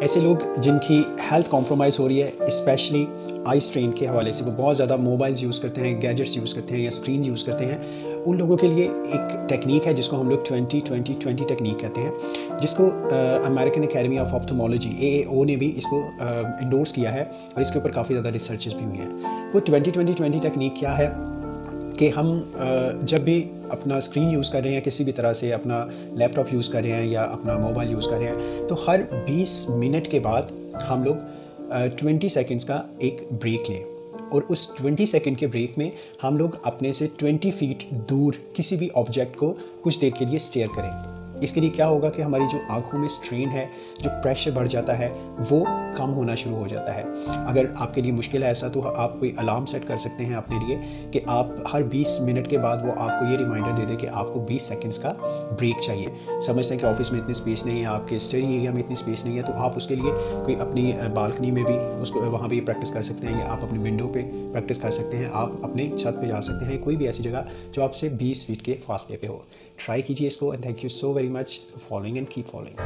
ऐसे लोग जिनकी हेल्थ कॉम्प्रोमाइज़ हो रही है, स्पेशली आई स्ट्रेन के हवाले से, वो बहुत ज़्यादा मोबाइल्स यूज़ करते हैं, गैजेट्स यूज़ करते हैं या स्क्रीन यूज़ करते हैं, उन लोगों के लिए एक टेक्निक है जिसको हम लोग 20-20-20 टेक्निक कहते हैं, जिसको अमेरिकन एकेडमी ऑफ ऑप्थेमोलॉजी AAO ने भी इसको इंडोर्स किया है और इसके ऊपर काफ़ी ज़्यादा रिसर्चेस भी हुई हैं। वो 20-20-20 टेक्निक क्या है कि हम जब भी अपना स्क्रीन यूज़ कर रहे हैं, किसी भी तरह से अपना लैपटॉप यूज़ कर रहे हैं या अपना मोबाइल यूज़ कर रहे हैं, तो हर 20 मिनट के बाद हम लोग 20 सेकंड्स का एक ब्रेक लें और उस 20 सेकंड के ब्रेक में हम लोग अपने से 20 फीट दूर किसी भी ऑब्जेक्ट को कुछ देर के लिए स्टेयर करें। इसके लिए क्या होगा कि हमारी जो आँखों में स्ट्रेन है, जो प्रेशर बढ़ जाता है, वो कम होना शुरू हो जाता है। अगर आपके लिए मुश्किल है ऐसा, तो आप कोई अलार्म सेट कर सकते हैं अपने लिए कि आप हर 20 मिनट के बाद वो आपको ये रिमाइंडर दे दे कि आपको 20 सेकंड्स का ब्रेक चाहिए। समझते हैं कि ऑफिस में इतनी स्पेस नहीं है, आपके स्टडी एरिया में इतनी स्पेस नहीं है, तो आप उसके लिए कोई अपनी बालकनी में भी उसको वहाँ भी प्रैक्टिस कर सकते हैं या आप अपनी विंडो पे प्रैक्टिस कर सकते हैं, आप अपने छत पे जा सकते हैं, कोई भी ऐसी जगह जो आपसे 20 फीट के फासले पे हो। ट्राई कीजिए इसको and thank you so very much for following and keep following.